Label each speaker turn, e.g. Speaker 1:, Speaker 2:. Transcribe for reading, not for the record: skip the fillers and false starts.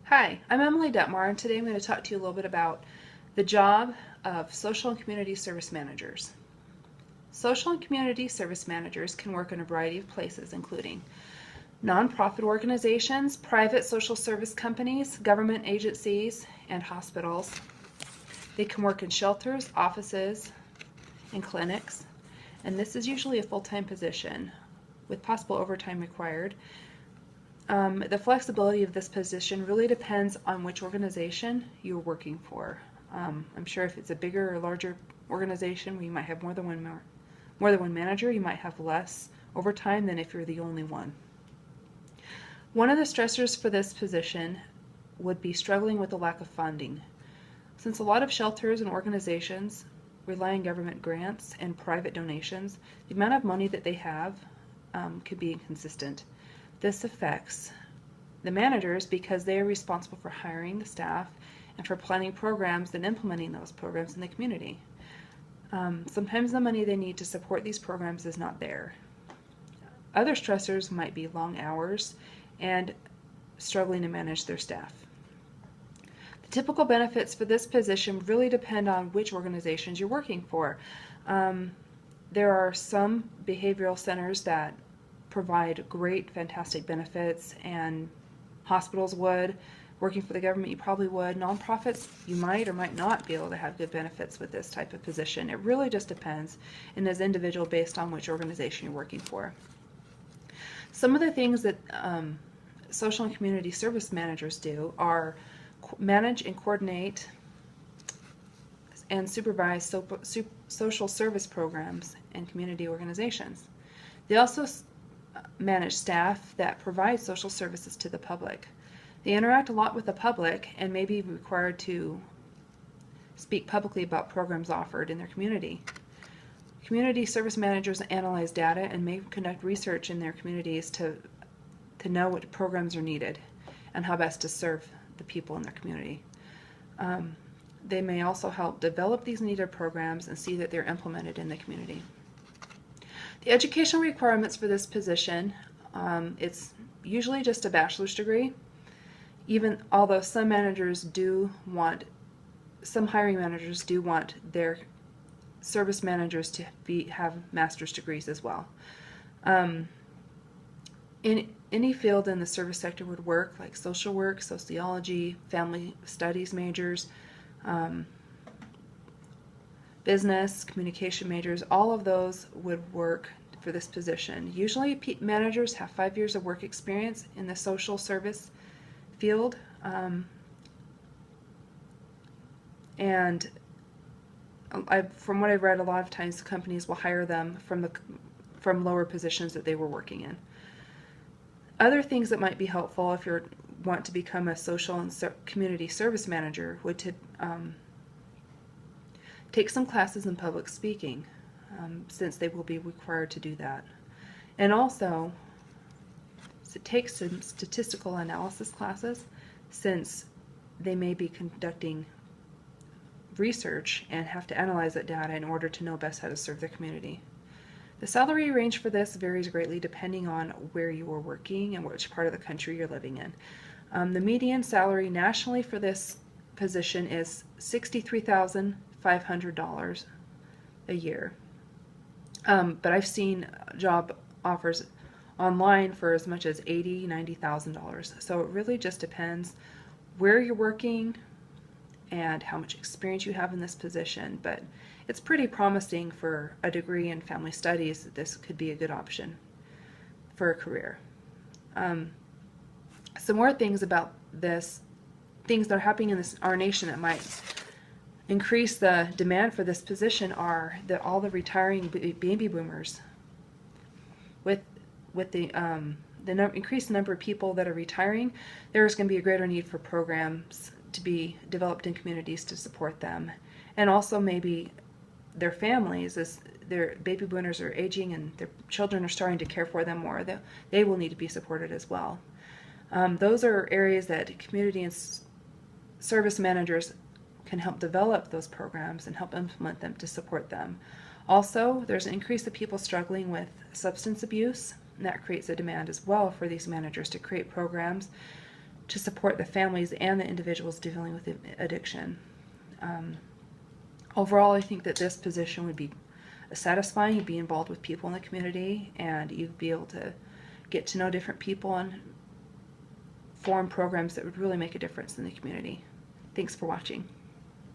Speaker 1: Hi, I'm Emily Detmar, and today I'm going to talk to you a little bit about the job of social and community service managers. Social and community service managers can work in a variety of places, including nonprofit organizations, private social service companies, government agencies, and hospitals. They can work in shelters, offices, and clinics, and this is usually a full-time position with possible overtime required. The flexibility of this position really depends on which organization you're working for. I'm sure if it's a bigger or larger organization where you might have more than one manager, you might have less overtime than if you're the only one. One of the stressors for this position would be struggling with the lack of funding. Since a lot of shelters and organizations rely on government grants and private donations, the amount of money that they have could be inconsistent. This affects the managers because they are responsible for hiring the staff and for planning programs and implementing those programs in the community. Sometimes the money they need to support these programs is not there. Other stressors might be long hours and struggling to manage their staff. The typical benefits for this position really depend on which organizations you're working for. There are some behavioral centers that provide great, fantastic benefits, and hospitals would. Working for the government, you probably would. Nonprofits, you might or might not be able to have good benefits with this type of position. It really just depends and is individual based on which organization you're working for. Some of the things that social and community service managers do are manage and coordinate and supervise social service programs and community organizations. They also manage staff that provide social services to the public. They interact a lot with the public and may be required to speak publicly about programs offered in their community. Community service managers analyze data and may conduct research in their communities to know what programs are needed and how best to serve the people in their community. They may also help develop these needed programs and see that they're implemented in the community. The educational requirements for this position, it's usually just a bachelor's degree, even although some hiring managers do want their service managers to have master's degrees as well. In any field in the service sector would work, like social work, sociology, family studies majors, business, communication majors, all of those would work for this position. Usually managers have 5 years of work experience in the social service field, and from what I've read, a lot of times companies will hire them from lower positions that they were working in. Other things that might be helpful if you want to become a social and community service manager would to take some classes in public speaking, since they will be required to do that. And also, take some statistical analysis classes, since they may be conducting research and have to analyze that data in order to know best how to serve their community. The salary range for this varies greatly depending on where you are working and which part of the country you're living in. The median salary nationally for this position is $63,500 a year. But I've seen job offers online for as much as $80,000, $90,000. So it really just depends where you're working and how much experience you have in this position. But it's pretty promising for a degree in family studies that this could be a good option for a career. Some more things about this, things that are happening in our nation that might increase the demand for this position are that all the retiring baby boomers, with the increased number of people that are retiring, there's going to be a greater need for programs to be developed in communities to support them, and also maybe their families, as their baby boomers are aging and their children are starting to care for them more, they will need to be supported as well. Those are areas that community and service managers can help develop those programs and help implement them to support them. Also, there's an increase of people struggling with substance abuse, and that creates a demand as well for these managers to create programs to support the families and the individuals dealing with addiction. Overall, I think that this position would be satisfying. You'd be involved with people in the community, and you'd be able to get to know different people and form programs that would really make a difference in the community. Thanks for watching.